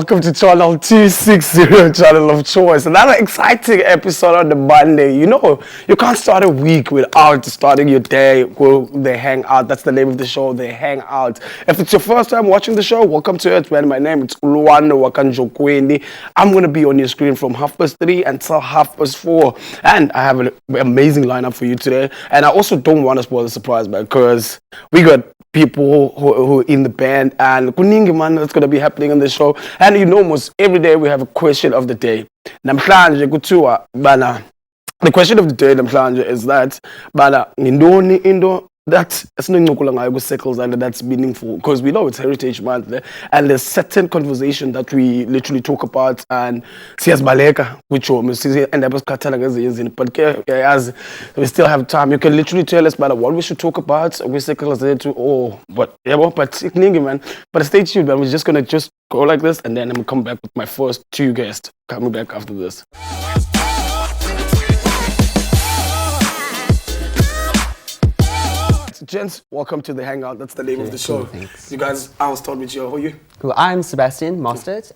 Welcome to channel 260, channel of choice. Another exciting episode on the Monday. You know, you can't start a week without starting your day with the Hangout. That's the name of the show, the Hangout. If it's your first time watching the show, welcome to it, man. My name is Luwano Wakanjokweni. I'm going to be on your screen from 3:30 until 4:30. And I have an amazing lineup for you today. And I also don't want to spoil the surprise, man, because we got people who are in the band and kuningi man that's going to be happening on the show. And you know, almost every day we have a question of the day. Namhlanje kuthiwa bana, the question of the day namhlanje is that bana ngindoni into that esinoncokola ngayo ku-circles and that's meaningful, because we know it's Heritage Month and there's certain conversation that we literally talk about and siyazibaleka kutshomi end up sikhathala ngezinye izinto, but as we still have time, you can literally tell us about what we should talk about kwi-circles zethu or what, but kuningi man. But stay tuned, man. We're just gonna go like this and then I'm gonna come back with my first two guests coming back after this. Gents, welcome to the Hangout. That's the name of the show. Cool, thanks. You guys, I was told with you. Who are you? Cool. I'm Sebastian Mostert.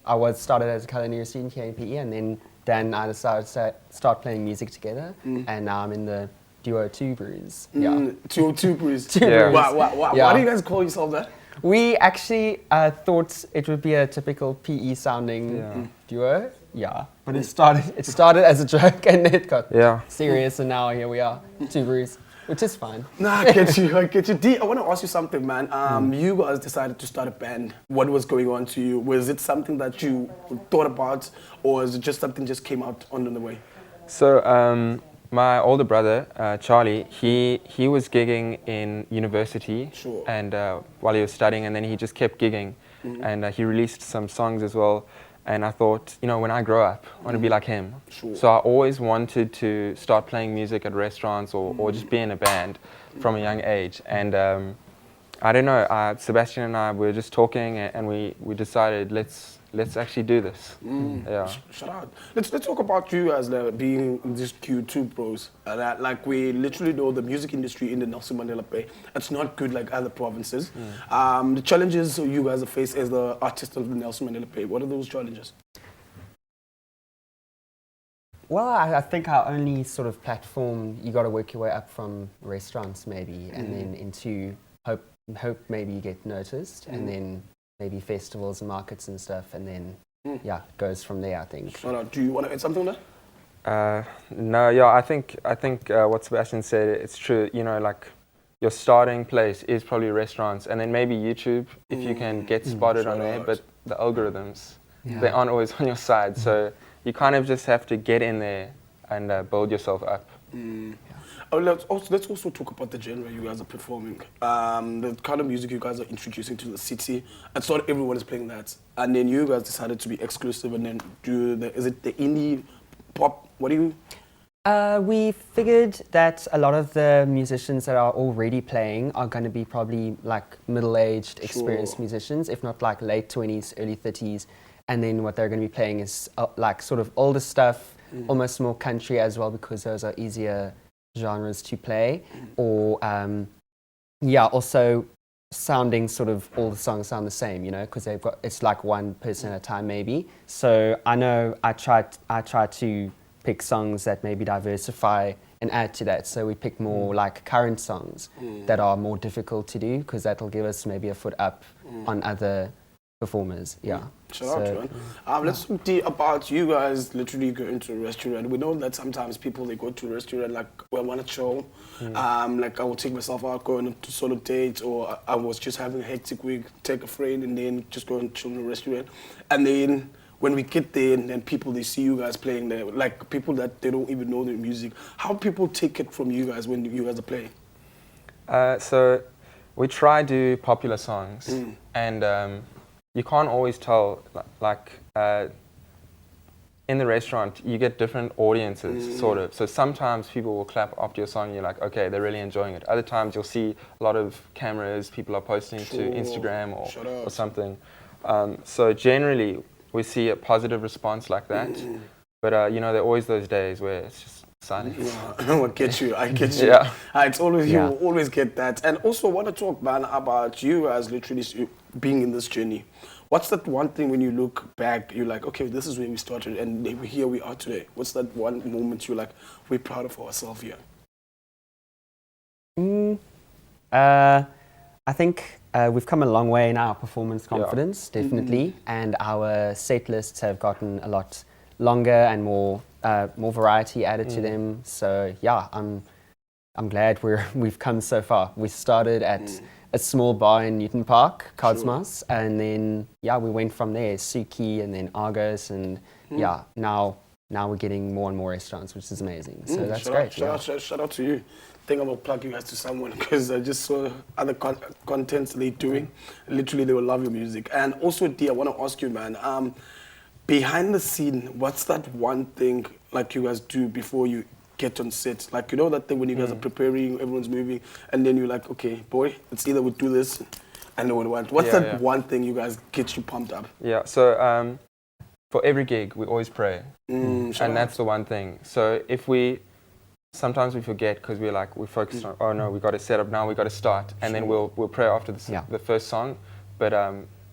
I was started as a culinary student here in PE, and then Dan and I decided to start playing music together, and now I'm in the duo Two Brews. Two Brews. Two Brews. Why do you guys call yourself that? We actually thought it would be a typical PE sounding duo. Yeah, but it started as a joke, and it got serious, and now here we are, Two Brews. Which is fine. Nah, I get you. D, I want to ask you something, man. You guys decided to start a band. What was going on to you? Was it something that you thought about, or is it just something just came out on the way? So, my older brother, Charlie, he was gigging in university, and while he was studying, and then he just kept gigging, and he released some songs as well. And I thought, you know, when I grow up, I want to be like him. So I always wanted to start playing music at restaurants or just be in a band from a young age. And I don't know, Sebastian and I were just talking and we decided, let's actually do this. Shout out. Let's talk about you as being these Q2 pros. Like we literally know the music industry in the Nelson Mandela Bay. It's not good like other provinces. The challenges you guys face as the artists of the Nelson Mandela Bay, what are those challenges? Well, I think our only sort of platform, you got to work your way up from restaurants maybe, and then into hope maybe you get noticed, and then maybe festivals and markets and stuff, and then goes from there, I think. Do you want to add something on that? No, I think what Sebastian said, it's true. You know, like your starting place is probably restaurants, and then maybe YouTube if you can get spotted on there. But the algorithms, they aren't always on your side, so you kind of just have to get in there and build yourself up. Let's also talk about the genre you guys are performing. The kind of music you guys are introducing to the city. It's not everyone is playing that. And then you guys decided to be exclusive and then is it the indie pop? What do you? We figured that a lot of the musicians that are already playing are going to be probably like middle-aged, experienced musicians, if not like late 20s, early 30s. And then what they're going to be playing is like sort of older stuff, almost more country as well, because those are easier genres to play, or also sounding sort of all the songs sound the same, you know, because it's like one person at a time maybe. So I know I try to pick songs that maybe diversify and add to that. So we pick more like current songs that are more difficult to do, because that'll give us maybe a foot up on other performers. Shout out, man. Let's talk about you guys literally going to a restaurant. We know that sometimes people, they go to a restaurant like, well, I want to chill. Like I will take myself out, going to solo dates, or I was just having a hectic week, take a friend and then just go and chill in a restaurant. And then when we get there and then people, they see you guys playing there, like people that they don't even know their music. How people take it from you guys when you guys are playing? So we try to do popular songs and you can't always tell, like, in the restaurant, you get different audiences, sort of. So sometimes people will clap after your song, and you're like, okay, they're really enjoying it. Other times you'll see a lot of cameras, people are posting to Instagram or something. So generally, we see a positive response like that. But, you know, there are always those days where it's just silence. No, I get you. I get you. Yeah. It's always you Yeah. will always get that. And also, I want to talk, man, about you as literally being in this journey. What's that one thing when you look back, you're like, okay, this is where we started, and here we are today. What's that one moment you're like, we're proud of ourselves here? I think we've come a long way in our performance confidence, definitely, and our set lists have gotten a lot longer and more variety added to them. So yeah, I'm glad we've come so far. We started at a small bar in Newton Park, Cosmos, and then we went from there, Suki, and then Argos, and now we're getting more and more restaurants, which is amazing. So that's great. Shout out to you. I think I'm going to plug you guys to someone because I just saw other contents they're doing. Literally, they will love your music. And also, D, I want to ask you, man, behind the scene, what's that one thing like you guys do before you get on set? Like, you know that thing when you guys are preparing, everyone's moving, and then you're like, okay, boy, it's either we do this and no one wants. What's that one thing you guys get you pumped up? Yeah, so for every gig, we always pray. And that's the one thing. So sometimes we forget because we're focused on, oh no, we got to set up now, we got to start, and then we'll pray after the first song. But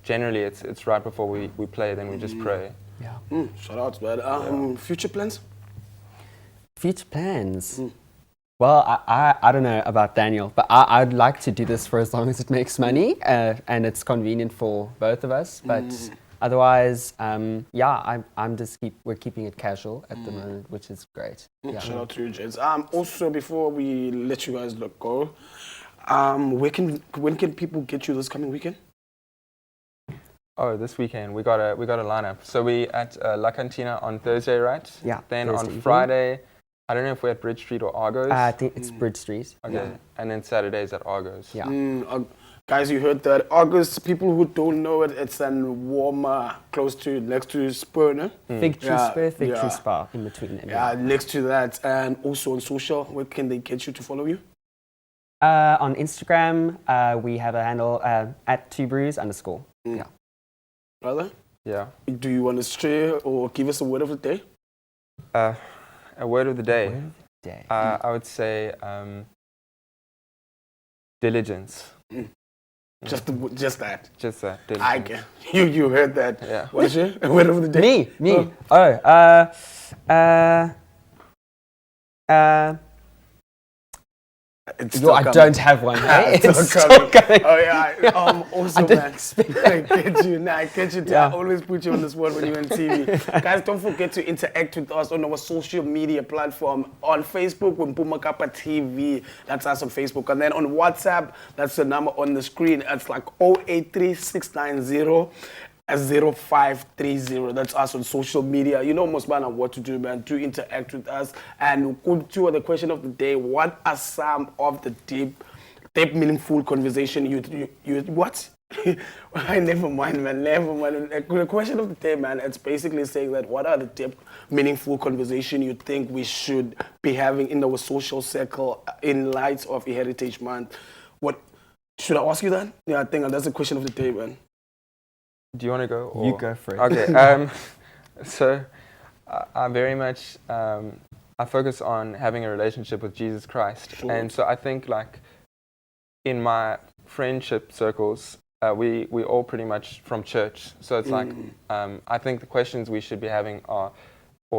generally, it's right before we play, then we just pray. Yeah. Shout out, man. Future plans? Future plans. Well, I don't know about Daniel, but I'd like to do this for as long as it makes money and it's convenient for both of us. But otherwise, we're keeping it casual at the moment, which is great. Shout out to you, gents. Also, before we let you guys go, when can people get you this coming weekend? Oh, this weekend we got a lineup. So we at La Cantina on Thursday, right? Yeah. Then Thursday on evening. Friday, I don't know if we're at Bridge Street or Argos. I think it's Bridge Street. Okay. Yeah. And then Saturdays at Argos. Yeah. Guys, you heard that. August, people who don't know it, it's an warmer, next to Spur, no? Fig Tree Spur, Fig Tree Spa in between them. Yeah, next to that. And also on social, where can they get you to follow you? On Instagram, we have a handle at 2brews_. Yeah. Brother? Yeah. Do you want to share or give us a word of the day? A word of the day. I would say diligence. Just that. Just that. Diligence. I get you heard that. Yeah. What is it? A word of the day? Me. I don't have one. Hey? It's still coming. Oh yeah. Also, I didn't man, expect I get you. I get you. Yeah. I always put you on the spot when you're on TV. Guys, don't forget to interact with us on our social media platform. On Facebook, with Pumakapa TV. That's us on Facebook. And then on WhatsApp, that's the number on the screen. It's like 083690. 0530. That's us on social media. You know most man what to do, man. Do interact with us. And go to the question of the day. What are some of the deep meaningful conversation you what? Never mind, man. Never mind. The question of the day, man, it's basically saying that what are the deep meaningful conversation you think we should be having in our social circle in light of a Heritage Month? What should I ask you that? Yeah, I think that's the question of the day, man. Do you want to go? Or? You go for it. Okay. So I very much I focus on having a relationship with Jesus Christ, and so I think in my friendship circles, we all pretty much from church. So it's I think the questions we should be having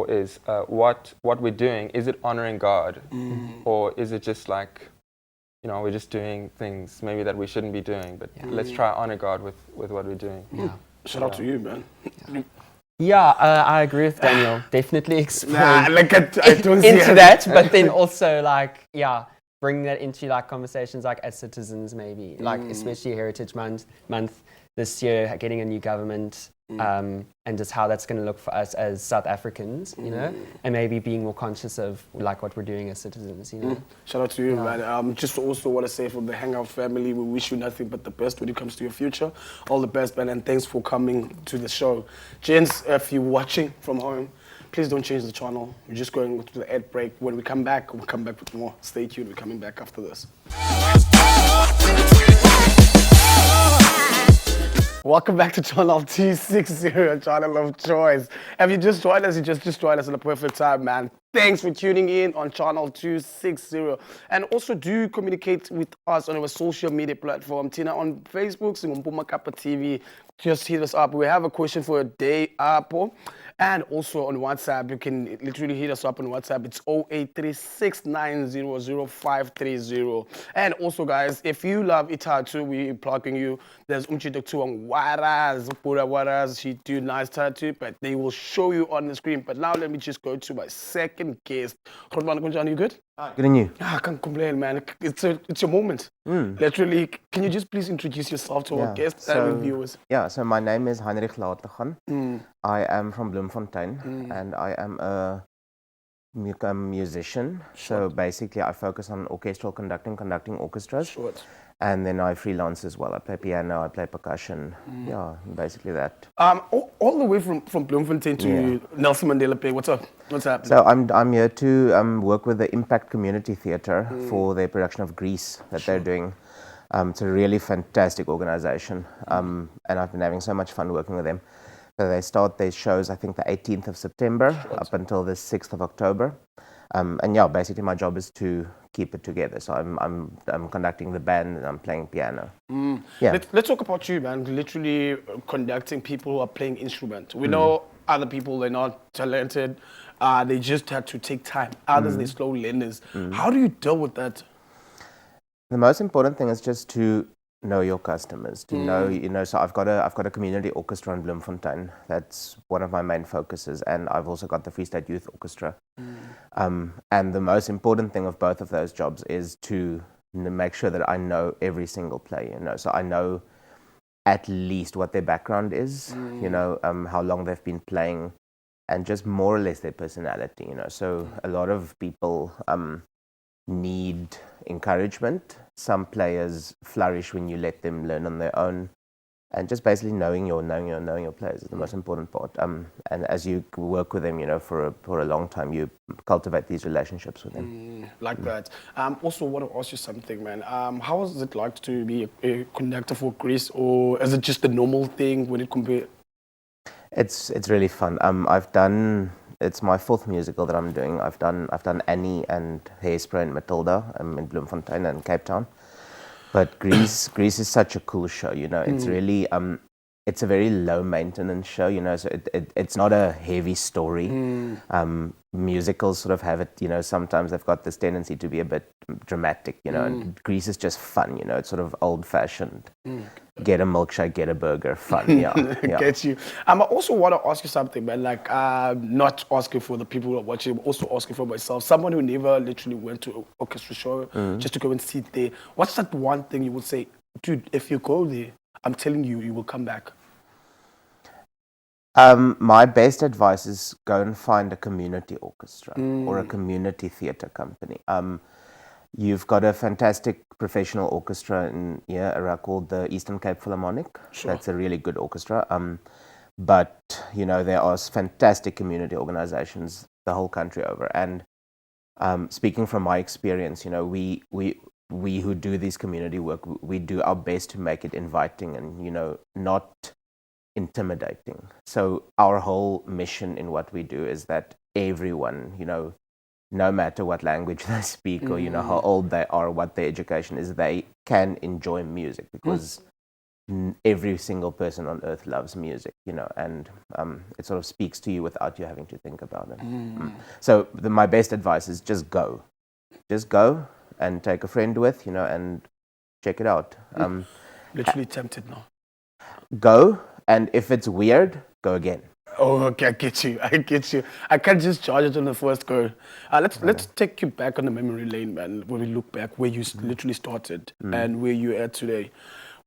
is what we're doing. Is it honoring God, or is it just we're just doing things maybe that we shouldn't be doing, but let's try honor God with what we're doing. Yeah. Shout out to you, man. Yeah, I agree with Daniel. Definitely explain I don't see into that, but then also bring that into conversations as citizens maybe, especially Heritage Month this year, getting a new government, and just how that's going to look for us as South Africans, you know, and maybe being more conscious of what we're doing as citizens, you know. Shout out to you, man. Just also want to say from the Hangout family, we wish you nothing but the best when it comes to your future. All the best, man, and thanks for coming to the show. Gents, if you're watching from home, please don't change the channel. We're just going to the ad break. When we come back, we'll come back with more. Stay tuned. We're coming back after this. Welcome back to Channel 260, channel of choice. If you just joined us, you just joined us at the perfect time, man. Thanks for tuning in on channel 260. And also do communicate with us on our social media platform. Tina on Facebook, Singumpuma Kappa TV. Just hit us up. We have a question for a day, Apple. And also on WhatsApp, you can literally hit us up on WhatsApp. It's 0836900530. And also, guys, if you love tattoo, we're plugging you. There's Umchito on Waras, Pura Waras. She do nice tattoo, but they will show you on the screen. But now let me just go to my second guest. Rodman Kunjan, you good? Good on you. I can't complain, man. It's your moment. Literally, can you just please introduce yourself to our guests and viewers? Yeah, so my name is Heinrich Lautergan. I am from Bloemfontein and I am a musician. So basically I focus on orchestral conducting orchestras. And then I freelance as well. I play piano, I play percussion. Yeah, basically that. All the way from Bloemfontein to Nelson Mandela Bay. What's up? What's happening? So I'm here to work with the Impact Community Theatre for their production of Grease that they're doing. It's a really fantastic organization, and I've been having so much fun working with them. So they start their shows, I think, the 18th of September up until the 6th of October. And yeah, basically my job is to keep it together. So I'm conducting the band and I'm playing piano. Yeah. Let's talk about you, man. Literally conducting people who are playing instruments. We know other people, they're not talented. They just have to take time. Others, they're slow learners. How do you deal with that? The most important thing is just to know your customers, to know, so I've got a community orchestra in Bloemfontein. That's one of my main focuses, and I've also got the Free State Youth Orchestra. And the most important thing of both of those jobs is to make sure that I know every single player, so I know at least what their background is, how long they've been playing, and just more or less their personality, So a lot of people need encouragement. Some players flourish when you let them learn on their own, and just basically knowing your players is the most important part. And as you work with them, for a long time, you cultivate these relationships with them. Like that. Also, want to ask you something, man. How was it like to be a conductor for Greece, or is it just a normal thing when it compares? It's really fun. It's my fourth musical that I'm doing. I've done Annie and Hairspray and Matilda. I'm in Bloemfontein and Cape Town. But Greece is such a cool show. It's really it's a very low maintenance show. So it's not a heavy story. Musicals sort of have it. Sometimes they've got this tendency to be a bit dramatic. And Greece is just fun. It's sort of old fashioned. Get a milkshake, get a burger, fun. Yeah. Get you. I also want to ask you something, man. Like, not asking for the people who are watching, but also asking for myself. Someone who never literally went to an orchestra show just to go and sit there. What's that one thing you would say, dude? If you go there, I'm telling you, you will come back. My best advice is go and find a community orchestra or a community theatre company. You've got a fantastic professional orchestra in here called the Eastern Cape Philharmonic. That's a really good orchestra. But there are fantastic community organizations the whole country over. And speaking from my experience, we who do this community work, we do our best to make it inviting and not intimidating. So our whole mission in what we do is that everyone, no matter what language they speak or how old they are, what their education is, they can enjoy music because every single person on earth loves music, and it sort of speaks to you without you having to think about it. So my best advice is just go and take a friend with, and check it out. Literally tempted now. Go, and if it's weird, go again. Oh, okay, I get you. I can't just charge it on the first go. Let's take you back on the memory lane, man. When we look back, where you literally started and where you're at today.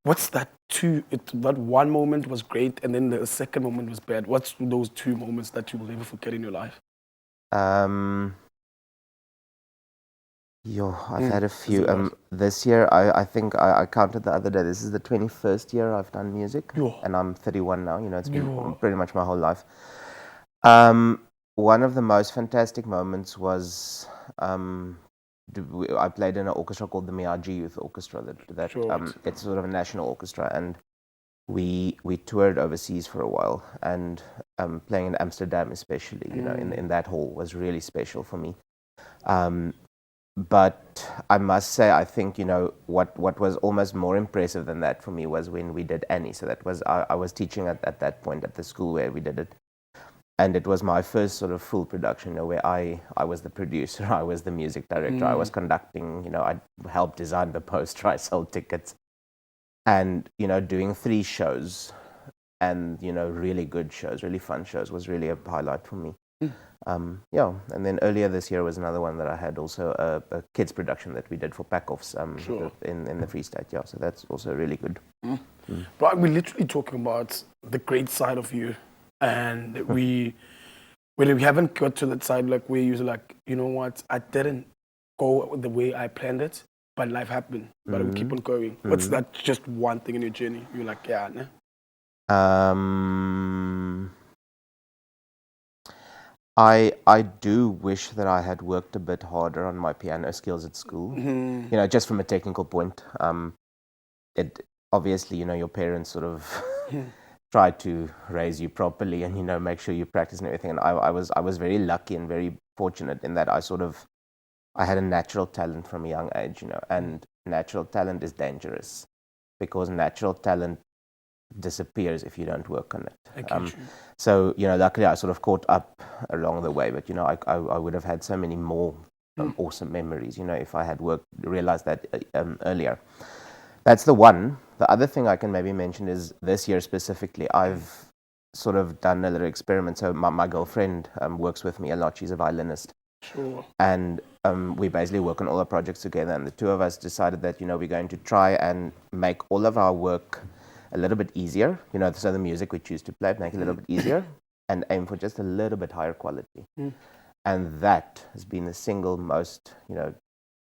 What's that that one moment was great, and then the second moment was bad. What's those two moments that you will never forget in your life? I've had a few. This year, I think I counted the other day. This is the 21st year I've done music, and I'm 31 now. It's been pretty much my whole life. One of the most fantastic moments was I played in an orchestra called the Miyagi Youth Orchestra. It's sort of a national orchestra, and we toured overseas for a while. And playing in Amsterdam especially, you know, in that hall was really special for me. But I must say, I think, you know, what was almost more impressive than that for me was when we did Annie. So that was, I was teaching at that point at the school where we did it. And it was my first sort of full production, you know, where I was the producer, I was the music director, I was conducting, you know, I helped design the poster, I sold tickets. And, you know, doing 3 shows and, you know, really good shows, really fun shows was really a highlight for me. Yeah, and then earlier this year was another one that I had also a kids production that we did for Packoffs in the Free State. Yeah, so that's also really good. But we're literally talking about the great side of you, and we haven't got to that side like where you're like, you know what, I didn't go the way I planned it, but life happened. But we keep on going. What's that just one thing in your journey? You're like, yeah, nah. I do wish that I had worked a bit harder on my piano skills at school. You know, just from a technical point. It obviously, you know, your parents sort of try to raise you properly and, you know, make sure you practice and everything. And I was very lucky and very fortunate in that I had a natural talent from a young age, you know, and natural talent is dangerous because natural talent disappears if you don't work on it. So, you know, luckily I sort of caught up along the way, but, you know, I would have had so many more awesome memories, you know, if I had realized that earlier. That's the one. The other thing I can maybe mention is this year specifically, I've sort of done a little experiment. So my girlfriend works with me a lot. She's a violinist. Sure. And we basically work on all our projects together. And the two of us decided that, you know, we're going to try and make all of our work a little bit easier, you know, so the music we choose to play, make it a little bit easier and aim for just a little bit higher quality. And that has been the single most, you know,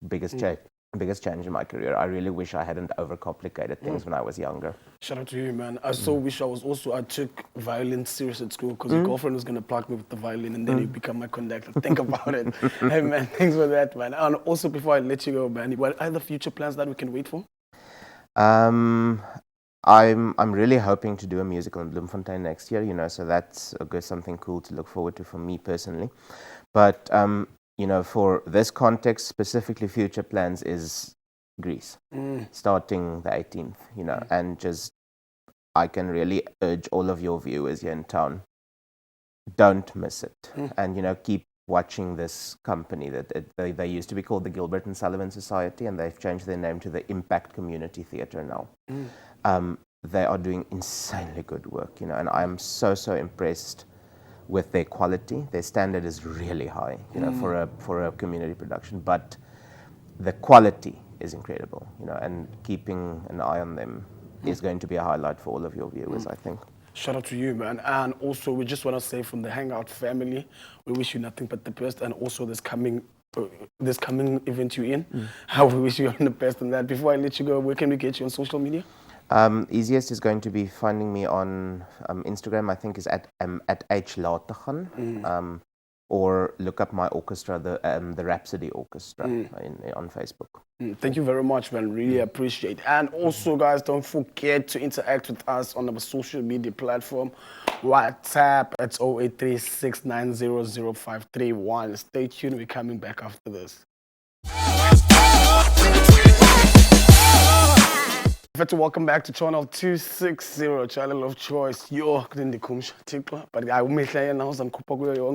biggest challenge in my career. I really wish I hadn't overcomplicated things when I was younger. Shout out to you, man. I so wish I took violin serious at school because your girlfriend was going to plug me with the violin and then you become my conductor. Think about it. Hey, man, thanks for that, man. And also, before I let you go, man, what are the future plans that we can wait for? I'm really hoping to do a musical in Bloemfontein next year, you know, so that's something cool to look forward to for me personally. But, you know, for this context, specifically future plans is Greece, starting the 18th, you know, and just, I can really urge all of your viewers here in town, don't miss it. And, you know, keep watching this company that they used to be called the Gilbert and Sullivan Society, and they've changed their name to the Impact Community Theatre now. They are doing insanely good work, you know, and I'm so impressed with their quality. Their standard is really high, you know, for a community production, but the quality is incredible, you know, and keeping an eye on them is going to be a highlight for all of your viewers, I think. Shout out to you, man. And also, we just want to say from the Hangout family, we wish you nothing but the best. And also this coming event you're in, we wish you the best in that. Before I let you go, where can we get you on social media? Easiest is going to be finding me on Instagram, I think is at @HLategan, or look up my orchestra, the Rhapsody Orchestra, on Facebook. Thank you very much, man. Really appreciate it. And also, guys, don't forget to interact with us on our social media platform. WhatsApp, it's 0836900531. Stay tuned. We're coming back after this. Welcome back to channel 260, channel of choice. Yo, but I will make now some because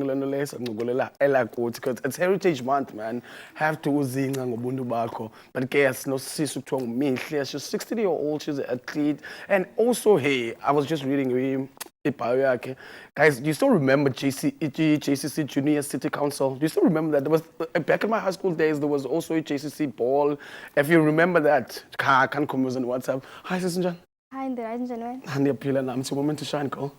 it's Heritage Month, man. Have to zinga ngobuntu bakho. But guess no sister to me. She's 60-year-old, she's an athlete. And also, hey, I was just reading guys, do you still remember JCC Junior City Council? Do you still remember that? There was back in my high school days, there was also a JCC ball. If you remember that, I can't come on WhatsApp. Hi, Sister John. Hi, I'm Jan. And it's your moment to shine, call.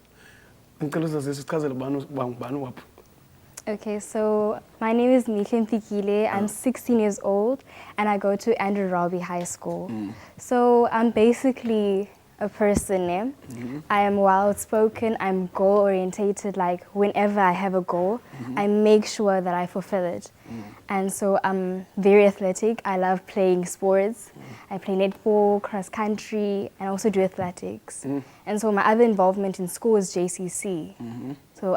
Okay, so my name is Mihle Mfikile. I'm 16 years old and I go to Andrew Robbie High School. So I'm basically a person. I am well-spoken, I'm goal-orientated. Like whenever I have a goal, I make sure that I fulfill it. And so I'm very athletic. I love playing sports. I play netball, cross-country, and also do athletics. And so my other involvement in school is JCC. So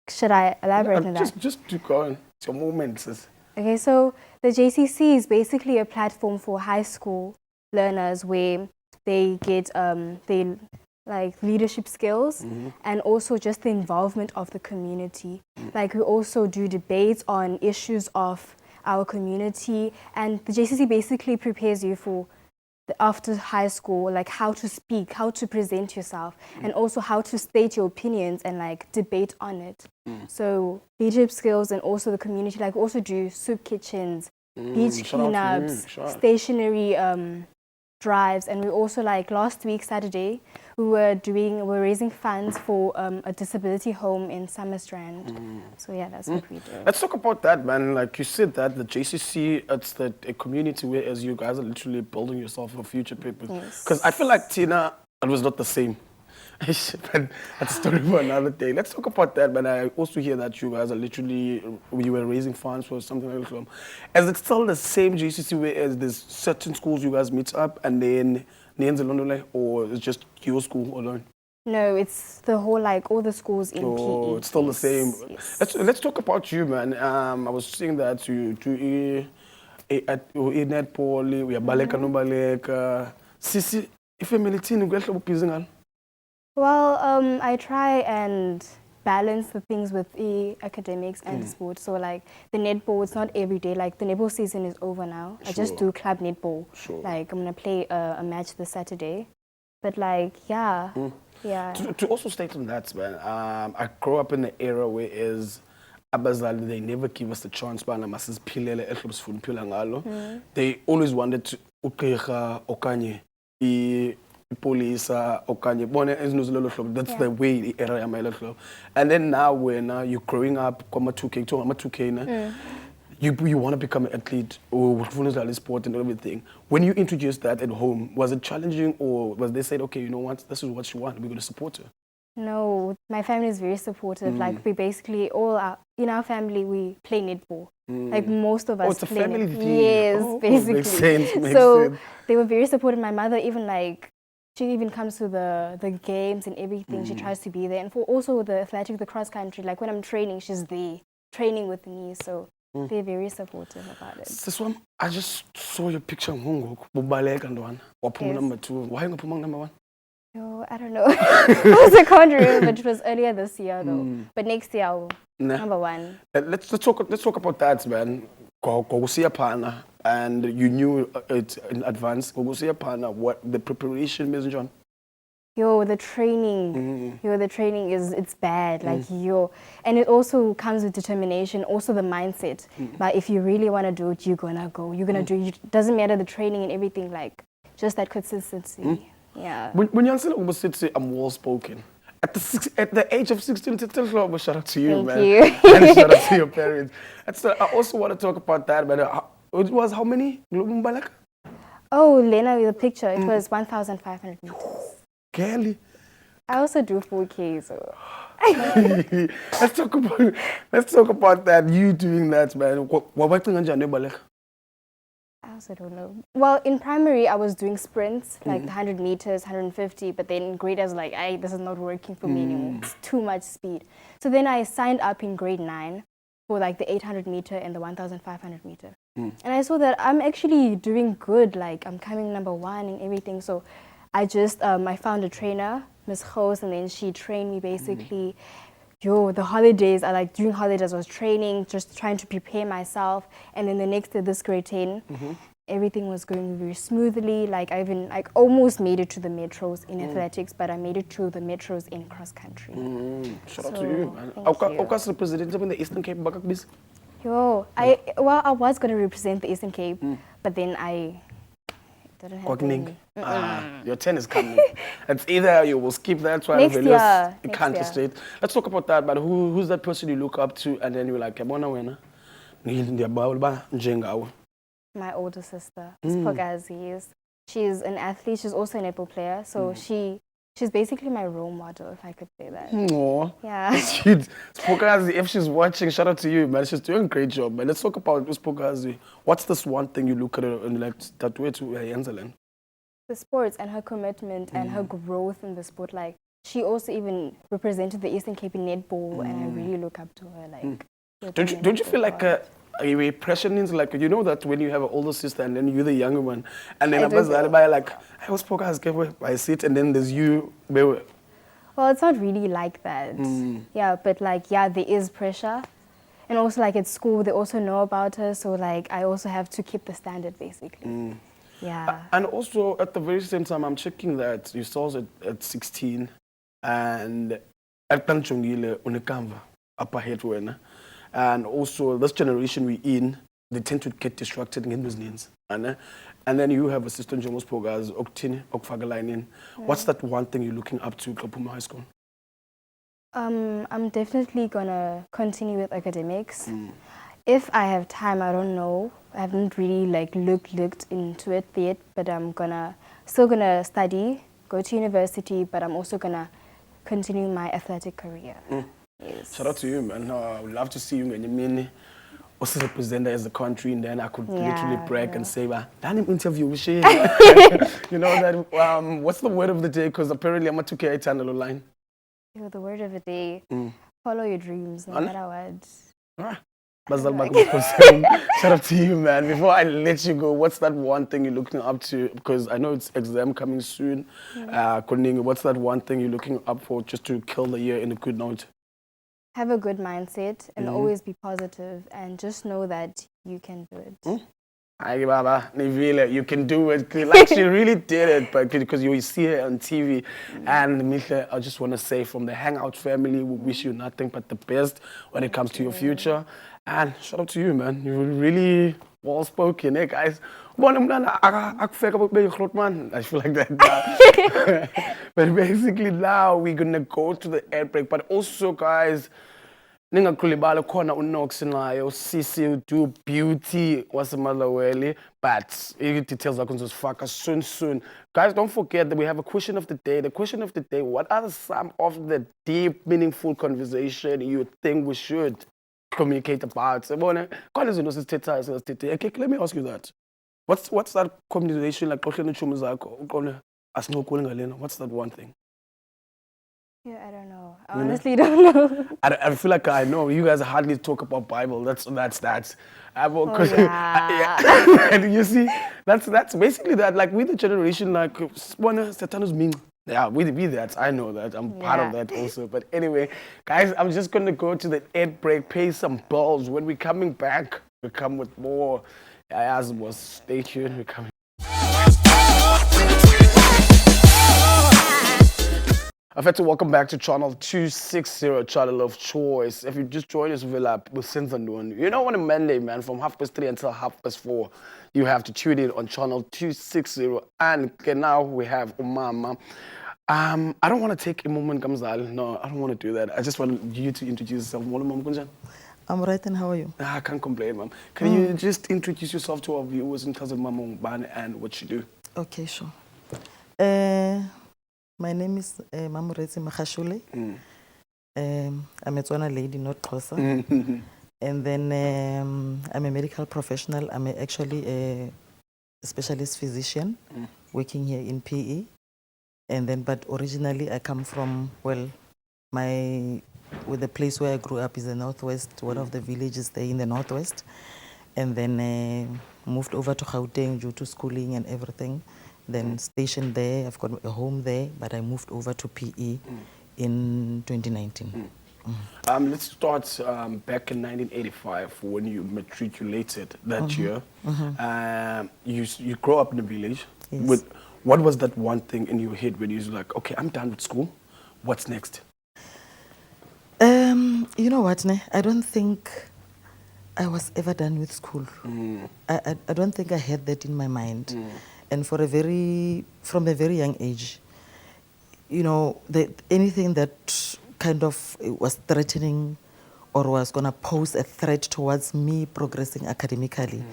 should I elaborate on that? Just keep going. It's your moment, sis. Okay, so the JCC is basically a platform for high school learners where they get they like leadership skills and also just the involvement of the community. Like we also do debates on issues of our community, and the JCC basically prepares you for after high school, like how to speak, how to present yourself, and also how to state your opinions and like debate on it. So leadership skills and also the community, like we also do soup kitchens, beach Shout out to you, cleanups, sure. stationary drives, and we also like last week Saturday we're raising funds for a disability home in Summerstrand. So yeah, that's what we do. Let's talk about that, man. Like you said that the JCC, it's a community where as you guys are literally building yourself for future people. Yes. Because I feel like Tina, it was not the same. But that's a story for another day. Let's talk about that, but I also hear that you guys are literally, you were raising funds for something like that. Is it still the same JCC where as there's certain schools you guys meet up and then or it's just your school alone? No, it's the whole, like, all the schools in PE. It's still the same. Yes. Let's talk about you, man. I was saying that you do netball, we are baleka no baleka. Sisi, ifamily team kwehla busy ngalo. Well, I try and balance the things with academics and sport. So like the netball, it's not every day. Like the netball season is over now. I just do club netball. Like I'm gonna play a match this Saturday. But like, yeah. To also state on that, man, I grew up in an era where abazali, they never give us the chance, they always wanted to okanye police okanye that's the way the era yama. And then now when you're growing up kwama 2K to 2K you want to become an athlete or sport and everything. When you introduced that at home, was it challenging or was they said, okay, you know what, this is what you want, we're going to support her? No, my family is very supportive. Like we basically in our family we play netball. Like most of us it's a play family netball. thing. Yes, basically. Makes sense, makes so sense. they were very supportive. My mother even like she even comes to the games and everything. She tries to be there. And for also the athletics, the cross country, like when I'm training, she's there training with me. So they're very supportive about it. This one, I just saw your picture of Mungo, Bubalek and one. Yes. Number 2. Why not number 1? No, I don't know. I also can't remember, but it was earlier this year though. But next year I'll number 1. Let's talk about that, man. Go partner, and you knew it in advance. Go partner. What the preparation, Miss John? The training. The training it's bad. Like and it also comes with determination. Also the mindset. But if you really want to do it, you're gonna go. You're gonna do it. It doesn't matter the training and everything. Like just that consistency. Yeah. When you say I'm well spoken. At the age of 16, shout out to you, man. Thank you. And shout out to your parents. I also want to talk about that, but it was how many? Oh, Lena, with the picture, it was 1,500 meters. Kelly. I also do 4K, so. Let's talk about that. You doing that, man. I also don't know. Well, in primary, I was doing sprints, like 100 meters, 150, but then in grade, I was like, this is not working for me anymore. It's too much speed. So then I signed up in grade 9 for like the 800 meter and the 1,500 meter. And I saw that I'm actually doing good, like I'm coming number 1 and everything. So I just, I found a trainer, Miss Host, and then she trained me basically. The holidays, during holidays I was training, just trying to prepare myself. And then the next day, this grade 10, everything was going very smoothly. Like I even almost made it to the metros in athletics, but I made it to the metros in cross country. Shout out to you, man. I was representing in the Eastern Cape. I was going to represent the Eastern Cape, but then I didn't have any. Your 10 is coming. It's either you will skip that one Next or year. you can't straight. Let's talk about that, but who's that person you look up to and then you're like, my older sister, Spogazi. She's an athlete. She's also a netball player. So she's basically my role model, if I could say that. Aww. Yeah. Spogazi, if she's watching, shout out to you, man. She's doing a great job, man. Let's talk about Spogazi. What's this one thing you look at her and like that way to Enzeland? The sports and her commitment and her growth in the sport. Like she also even represented the Eastern Cape in netball, and I really look up to her. Like, Don't you feel like a pressure means like, you know that when you have an older sister and then you're the younger one, and then everybody like, I was poor guys give I sit, and then there's you. Well, it's not really like that. Yeah, but like, yeah, there is pressure. And also like at school, they also know about her. So like, I also have to keep the standard basically. Yeah. And also at the very same time, I'm checking that you saw it at 16 and at Tanchongile Unikamva, upper head winner. And also this generation we in, they tend to get distracted in business. And then you have assistant Jomos Pogas, Oktini, Okfagalainen. What's that one thing you're looking up to Kapuma High School? I'm definitely gonna continue with academics. If I have time, I don't know. I haven't really like looked into it yet, but I'm still gonna study, go to university, but I'm also gonna continue my athletic career. Yes. Shout out to you, man. I would love to see you when you mean also represent as the country, and then I could literally brag and say, "Well, that interview with you know that. What's the word of the day? Because apparently I'm a 2K channel online. The word of the day: follow your dreams, no matter what. Shout out to you, man. Before I let you go, what's that one thing you're looking up to? Because I know it's exam coming soon. What's that one thing you're looking up for just to kill the year in a good note? Have a good mindset and always be positive, and just know that you can do it. Hi, Baba. Nivile, you can do it. Like she really did it, but because you see her on TV. And Mihle, I just want to say from the Hangout family, we wish you nothing but the best when it comes to your future. And shout out to you, man. You're really well spoken, eh, guys? I feel like that now. But basically now we're gonna go to the air break. But also, guys, ningakulibala khona uNox nayo Sisi do beauty wasemalaweli, but details are going to fuck us soon. Guys, don't forget that we have a question of the day. The question of the day: what are some of the deep, meaningful conversation you think we should communicate about? Okay, let me ask you that. What's that communication like? What's that one thing? Yeah, I don't know. I honestly don't know. I feel like I know. You guys hardly talk about Bible. That's that. And you see, that's basically that. Like we the generation, like Satanus mean. Yeah, we that. I know that. I'm part of that also. But anyway, guys, I'm just gonna go to the ad break, pay some bills. When we're coming back, we come with more. As was, stay tuned. We're coming. I've had to welcome back to channel 260, channel of choice. If you just joined us, we'll send one. You know, on a Monday, man, from 3:30 until 4:30, you have to tune in on channel 260. And now we have Umama. I don't want to take a moment, Kamzal. No, I don't want to do that. I just want you to introduce yourself. I'm right, and how are you? I can't complain, ma'am. Can you just introduce yourself to our viewers in terms of Mama Mbane and what you do? Okay, sure. My name is Mamurezi Mahashule. I'm a Tswana lady, not Xhosa. And then I'm a medical professional. I'm actually a specialist physician working here in PE. And then, but originally I come from, the place where I grew up is the Northwest, one of the villages there in the Northwest. And then moved over to Gauteng due to schooling and everything. Then stationed there, I've got a home there, but I moved over to PE in 2019. Let's start back in 1985 when you matriculated that year. You grew up in a village. Yes. What was that one thing in your head when you were like, okay, I'm done with school, what's next? You know what, I don't think I was ever done with school. I don't think I had that in my mind. And from a very young age, you know, anything that kind of was threatening or was going to pose a threat towards me progressing academically,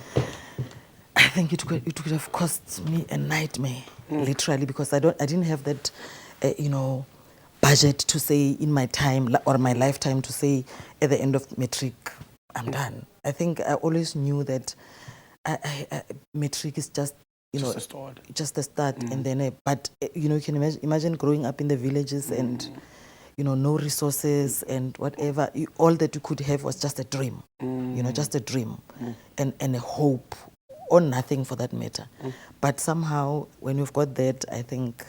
I think it could have cost me a nightmare, literally, because I didn't have that, budget to say in my time or my lifetime to say at the end of matric, I'm done. I think I always knew that matric is just Just a start. just a start, and then you can imagine growing up in the villages and no resources and whatever. All that you could have was just a dream, just a dream, and a hope, or nothing for that matter. But somehow, when you've got that, I think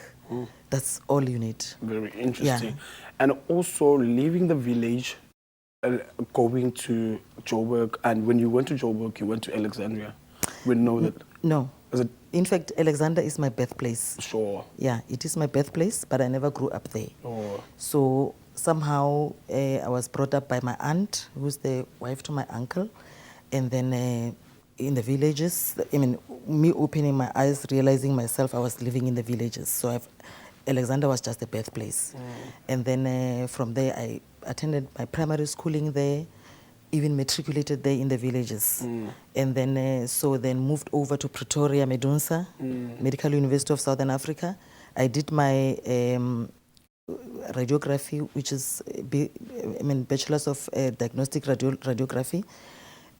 that's all you need. Very interesting. Yeah. And also leaving the village, going to Joburg, and when you went to Joburg, you went to Alexandria. We know that. No. Is it? In fact, Alexander is my birthplace. Sure. Yeah, it is my birthplace, but I never grew up there. Oh. So somehow I was brought up by my aunt, who's the wife to my uncle, and then in the villages, I mean, me opening my eyes, realizing myself I was living in the villages. So Alexander was just the birthplace. And then from there, I attended my primary schooling there, even matriculated there in the villages. And then, then moved over to Pretoria, Medunsa, Medical University of Southern Africa. I did my radiography, which is, Bachelor's of Diagnostic Radiography.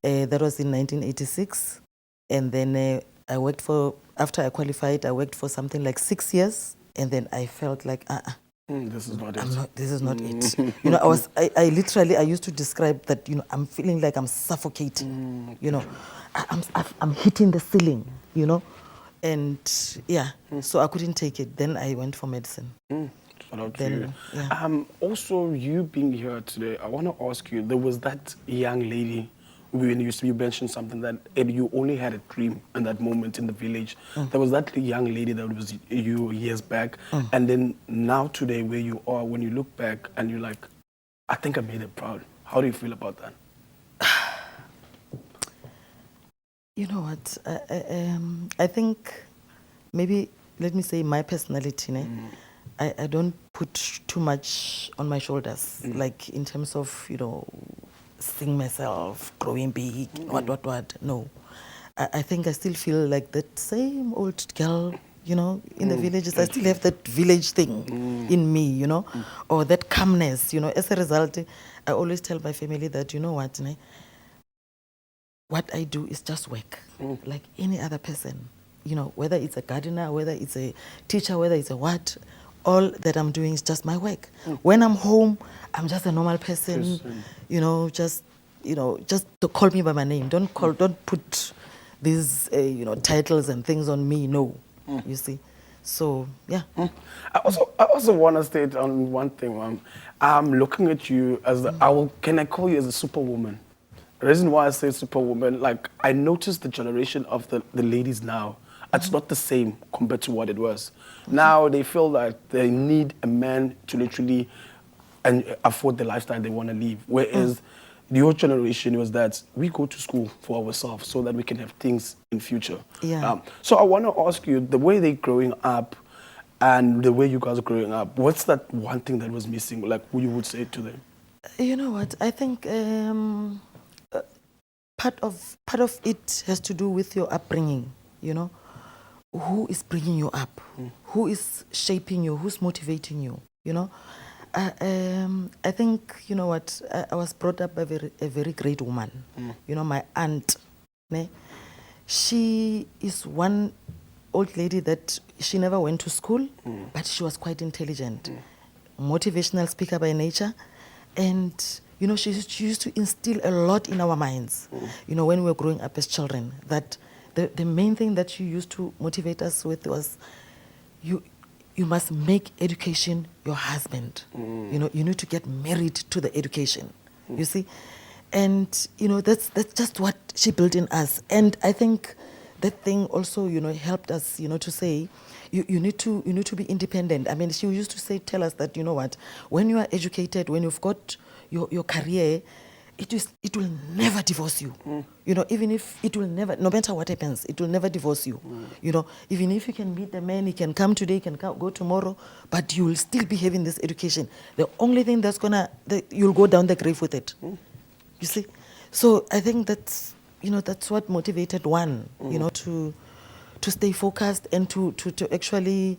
That was in 1986. And then I worked after I qualified, I worked for something like 6 years. And then I felt like, this is not it. This is not it. I literally, I used to describe that, I'm feeling like I'm suffocating. I'm hitting the ceiling, and so I couldn't take it. Then I went for medicine. Shout out to you. Yeah. Also, you being here today, I want to ask you, there was that young lady when you mentioned something that you only had a dream in that moment in the village. There was that young lady that was you years back, and then now today where you are, when you look back and you're like, I think I made her proud. How do you feel about that? You know what? I think maybe, let me say, my personality, I don't put too much on my shoulders, like in terms of, seeing myself growing big, what. No. I think I still feel like that same old girl, in the villages. I still have that village thing in me, or that calmness, As a result, I always tell my family that, what I do is just work, like any other person, whether it's a gardener, whether it's a teacher, whether it's a what, all that I'm doing is just my work. When I'm home, I'm just a normal person, just to call me by my name. Don't put these, titles and things on me. No, you see. So yeah. I also want to state on one thing, ma'am. I'm looking at you as can I call you as a superwoman? The reason why I say superwoman, like I noticed the generation of the ladies now. It's not the same compared to what it was. Now they feel like they need a man to literally afford the lifestyle they want to live. Whereas your generation was that we go to school for ourselves so that we can have things in future. Yeah. So I want to ask you, the way they're growing up and the way you guys are growing up, what's that one thing that was missing? Like, what you would say to them? You know what? I think part of it has to do with your upbringing, Who is bringing you up? Who is shaping you? Who's motivating you? I think, I was brought up by a very great woman. My aunt, she is one old lady that she never went to school, but she was quite intelligent. Motivational speaker by nature. And, she used to instill a lot in our minds, when we were growing up as children, that the main thing that she used to motivate us with was you must make education your husband. You need to get married to the education. You see? And that's just what she built in us. And I think that thing also, helped us, to say you need to be independent. I mean, she used to tell us that, when you are educated, when you've got your career, it will never divorce you. Even if it will never, no matter what happens, it will never divorce you. Even if you can meet the man, he can come today, he can go tomorrow, but you will still be having this education. The only thing you'll go down the grave with it. You see? So I think that's what motivated one, to stay focused and to actually,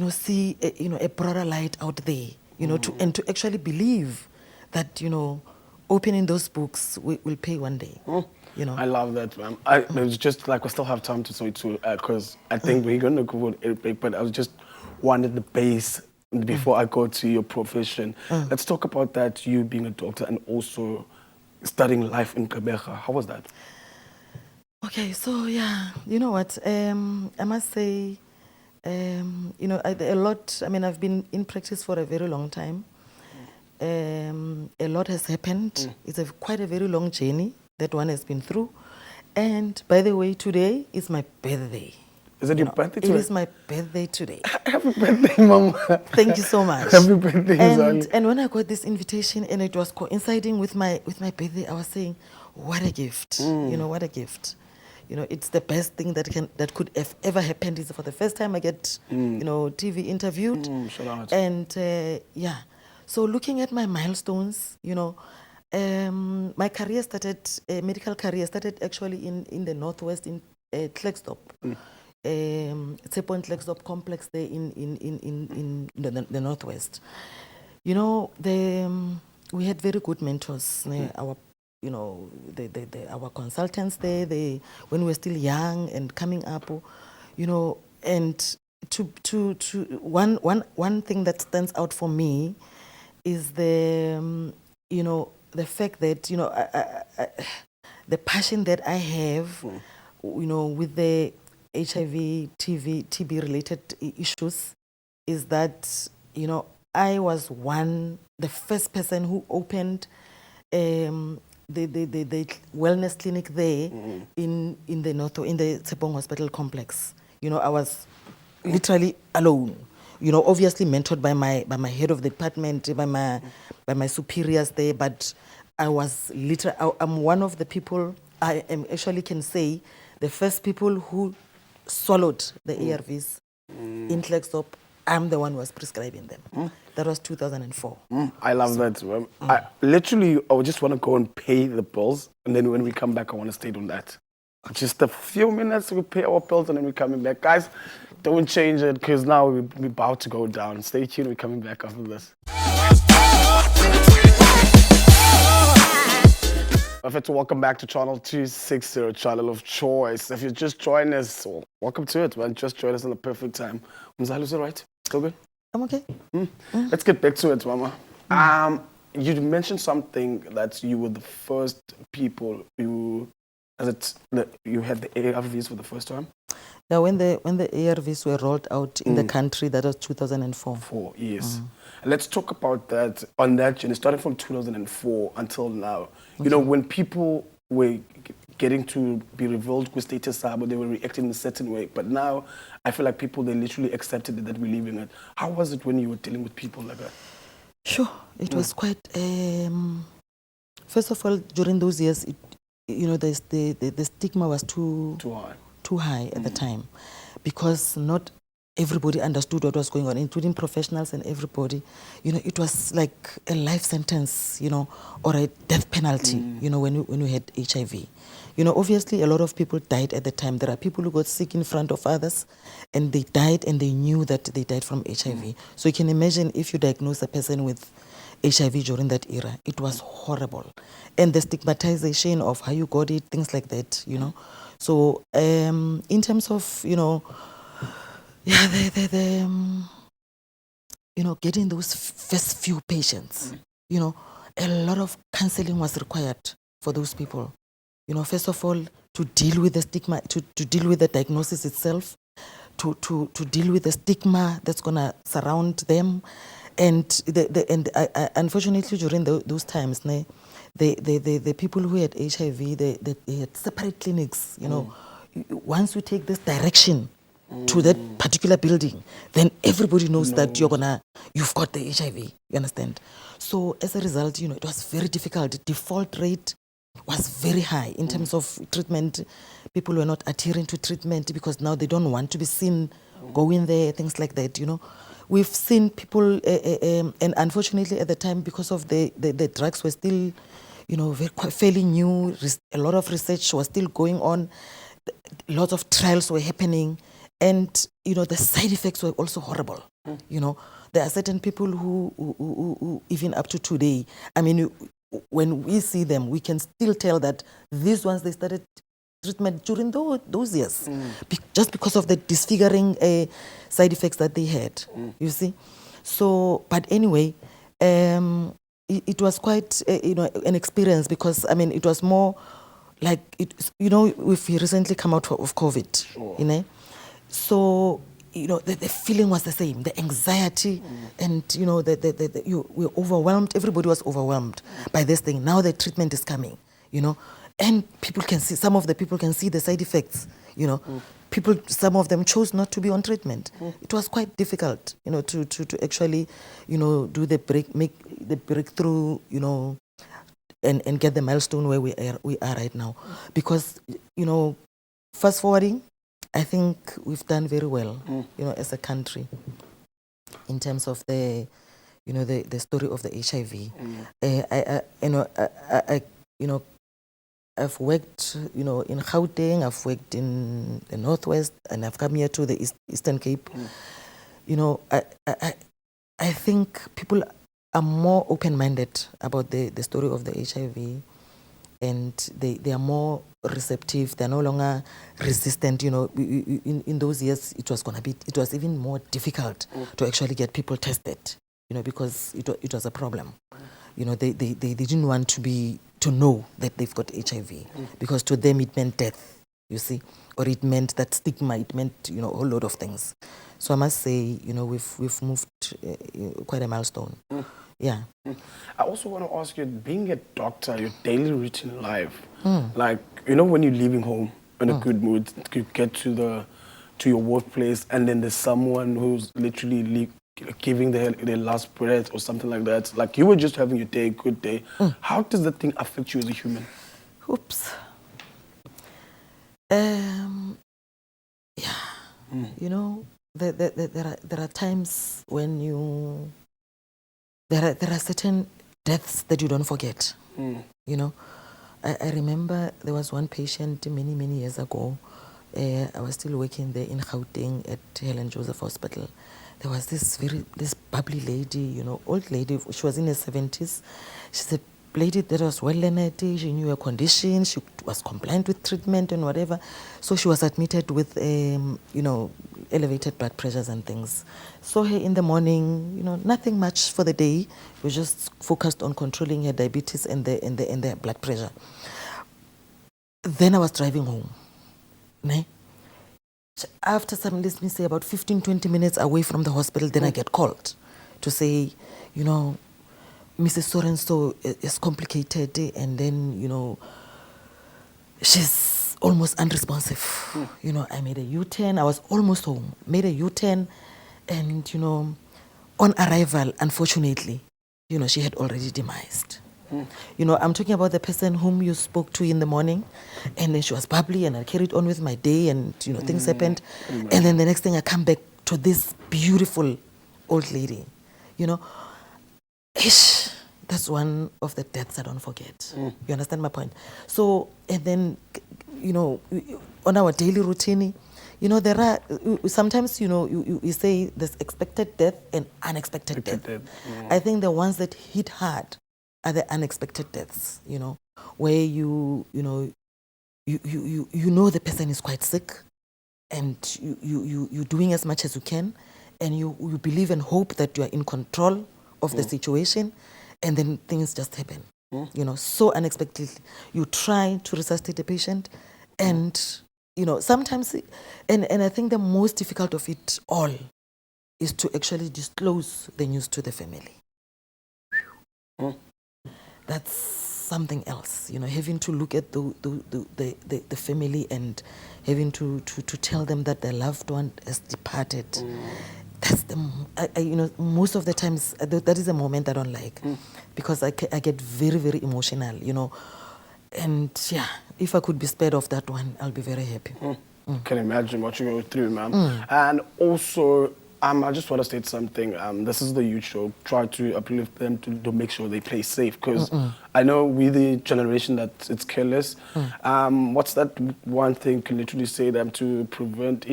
see a broader light out there, to actually believe that, opening those books will pay one day. you know. I love that, man. It was just like we still have time to say too, because I think we're gonna go with a break. But I was just wanted the base before I go to your profession. Let's talk about that. You being a doctor and also studying life in Gqeberha. How was that? Okay, so yeah, you know what? I must say, you know, a lot. I mean, I've been in practice for a very long time. A lot has happened. It's quite a very long journey that one has been through. And by the way, today is my birthday. Is it your birthday today? It is my birthday today. Happy birthday, Mama. Thank you so much. Happy birthday, Zali. And when I got this invitation and it was coinciding with my birthday, I was saying, what a gift. You know, what a gift. You know, it's the best thing that could have ever happened. It's for the first time I get, you know, TV interviewed. Shout out. And yeah, so looking at my milestones, you know, my career started, medical career started actually in the Northwest in Klerksdorp. It's a point Klerksdorp complex there in the Northwest. You know, we had very good mentors. Our, you know, our consultants there, when we were still young and coming up, you know, and one thing that stands out for me is you know, the fact that, you know, the passion that I have, you know, with the HIV, TB related issues, is that, you know, I was the first person who opened the wellness clinic there in the Tsepong Hospital complex. You know, I was literally alone. You know, obviously mentored by my head of the department, by my superiors there, but I was I'm one of the people, I am actually can say, the first people who swallowed the ARVs in Klerksdorp. I'm the one who was prescribing them. That was 2004. I love that. I would just want to go and pay the bills, and then when we come back, I want to stay on that. Just a few minutes, we pay our bills, and then we're coming back. Guys, don't change it, because now we're about to go down. Stay tuned, we're coming back after this. I'd like to welcome back to Channel 260, Channel of Choice. If you just joined us, well, welcome to it, man. Just joined us in the perfect time. Mzalo, is it right? Still good? I'm okay. Let's get back to it, Mama. You mentioned something that you were the first people you had the ARVs for the first time? Yeah, when the ARVs were rolled out in the country, that was 2004. Yes. Let's talk about that, on that journey, starting from 2004 until now. You know, when people were getting to be revealed with status, but they were reacting in a certain way. But now, I feel like people, they literally accepted that we're leaving it. How was it when you were dealing with people like that? Sure. It was quite... first of all, during those years, you know, the stigma was too high at the time, because not everybody understood what was going on, including professionals and everybody. You know, it was like a life sentence, you know, or a death penalty, you know, when you had HIV. You know, obviously a lot of people died at the time. There are people who got sick in front of others and they died and they knew that they died from HIV. So you can imagine if you diagnose a person with HIV during that era, it was horrible. And the stigmatization of how you got it, things like that, you know. So in terms of, you know, yeah, you know, getting those first few patients, you know, a lot of counseling was required for those people. You know, first of all, to deal with the stigma, to deal with the diagnosis itself, to deal with the stigma that's going to surround them. And unfortunately, during those times, the people who had HIV, they had separate clinics. You know, once you take this direction to that particular building, then everybody knows that you've got the HIV. You understand? So as a result, you know, it was very difficult. The default rate was very high in terms of treatment. People were not adhering to treatment because now they don't want to be seen going there, things like that. You know, we've seen people, and unfortunately at the time, because of the drugs were still, you know, fairly new. A lot of research was still going on. Lots of trials were happening. And, you know, the side effects were also horrible. You know, there are certain people who even up to today, I mean, when we see them, we can still tell that these ones, they started treatment during those years, just because of the disfiguring side effects that they had, you see. So, but anyway, it was quite, an experience, because, I mean, it was more like, if we recently come out of COVID, so, the feeling was the same, the anxiety, and, you were overwhelmed. Everybody was overwhelmed by this thing. Now the treatment is coming, and people can see, some of the people can see the side effects, People, some of them chose not to be on treatment. It was quite difficult, to actually, do make the breakthrough, and get the milestone where we are right now. Because, fast forwarding, I think we've done very well, as a country, in terms of the, the story of the HIV. I've worked, in Gauteng, I've worked in the Northwest, and I've come here to the Eastern Cape. I think people are more open-minded about the story of the HIV, and they are more receptive. They're no longer resistant. In those years, it was even more difficult to actually get people tested, because it was a problem. They didn't want to know that they've got HIV, because to them it meant death, you see, or it meant that stigma, it meant, a whole lot of things. So I must say, we've moved quite a milestone. Yeah. I also want to ask you, being a doctor, your daily routine life, like, when you're leaving home in a good mood, you get to your workplace, and then there's someone who's literally giving their last breath or something like that. Like, you were just having your day, good day. How does that thing affect you as a human? Oops. Yeah. There are times when there are certain deaths that you don't forget. I remember there was one patient many years ago. I was still working there in Gauteng at Helen Joseph Hospital. There was this bubbly lady, old lady. She was in her 70s. She's a lady that was well-learned. She knew her condition. She was compliant with treatment and whatever. So she was admitted with, elevated blood pressures and things. So her in the morning, nothing much for the day. We just focused on controlling her diabetes and the blood pressure. Then I was driving home. After let me say about 15-20 minutes away from the hospital, then I get called to say, Mrs. So-and-so is complicated, and then, she's almost unresponsive. I made a U-turn. I was almost home, made a U-turn, and, on arrival, unfortunately, she had already demised. I'm talking about the person whom you spoke to in the morning, and then she was bubbly, and I carried on with my day, and things happened. And then the next thing I come back to this beautiful old lady. That's one of the deaths I don't forget. You understand my point? So, and then, on our daily routine, there are sometimes, you say there's expected death and unexpected death. I think the ones that hit hard are the unexpected deaths, where you know the person is quite sick, and you're doing as much as you can, and you believe and hope that you are in control of the situation, and then things just happen, so unexpectedly. You try to resuscitate the patient, and sometimes, and I think the most difficult of it all is to actually disclose the news to the family. That's something else, having to look at the family and having to tell them that their loved one has departed. That's most of the times, that is a moment I don't like, because I get very, very emotional, and yeah, if I could be spared of that one, I'll be very happy. Can imagine what you go through, ma'am. And also, I just want to state something. This is the youth show. Try to uplift them to make sure they play safe, because I know we're the generation that it's careless. What's that one thing can literally say them to prevent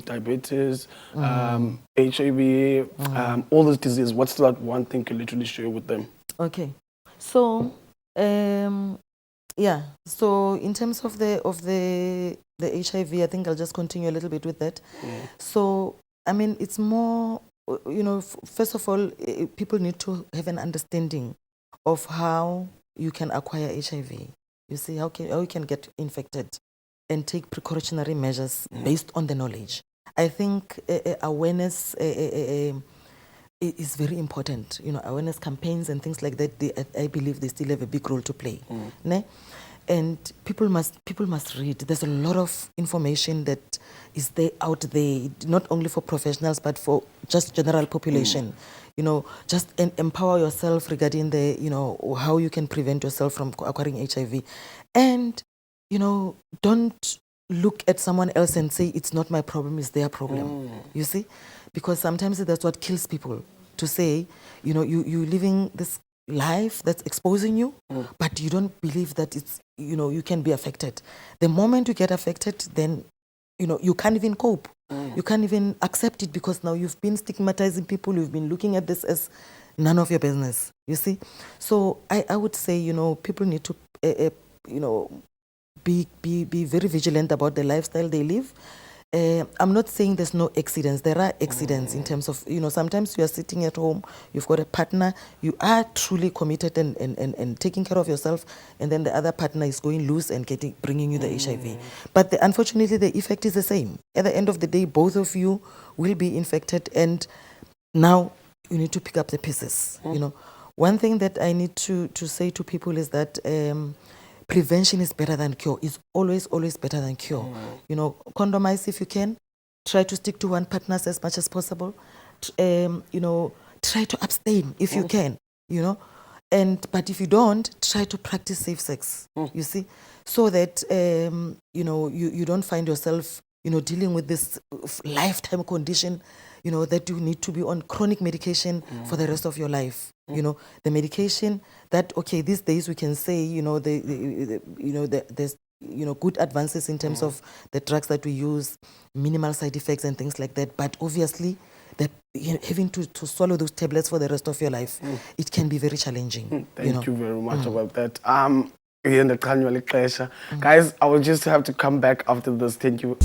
diabetes, HIV, all those diseases? What's that one thing can literally share with them? Okay. So, yeah. So in terms of the HIV, I think I'll just continue a little bit with that. So I mean, it's more, you know, first of all, people need to have an understanding of how you can acquire HIV. You see, how you can get infected, and take precautionary measures based on the knowledge. I think awareness is very important. You know, awareness campaigns and things like that. I believe they still have a big role to play. Ne? And people must read. There's a lot of information that is out there, not only for professionals but for just general population. You know, just empower yourself regarding the, you know, how you can prevent yourself from acquiring HIV, and you know, don't look at someone else and say it's not my problem, it's their problem. You see, because sometimes that's what kills people. To say, you know, you living this life that's exposing you, but you don't believe that it's, you know, you can be affected. The moment you get affected, then, you know, you can't even cope. You can't even accept it, because now you've been stigmatizing people, you've been looking at this as none of your business, you see. So I would say, you know, people need to, you know, be very vigilant about the lifestyle they live. I'm not saying there's no accidents. There are accidents in terms of, you know, sometimes you are sitting at home, you've got a partner, you are truly committed and taking care of yourself, and then the other partner is going loose and bringing you the HIV. But unfortunately, the effect is the same. At the end of the day, both of you will be infected, and now you need to pick up the pieces. You know, one thing that I need to say to people is that prevention is better than cure. It's always better than cure. You know, condomize if you can. Try to stick to one partner as much as possible. You know, try to abstain if you can. You know, but if you don't, try to practice safe sex. You see, so that you know, you don't find yourself, you know, dealing with this lifetime condition, you know, that you need to be on chronic medication for the rest of your life. You know, the medication that, okay, these days we can say, you know, there's, you know, good advances in terms of the drugs that we use, minimal side effects and things like that. But obviously, that, you know, having to swallow those tablets for the rest of your life, it can be very challenging. Thank you very much about that. Guys, I will just have to come back after this. Thank you.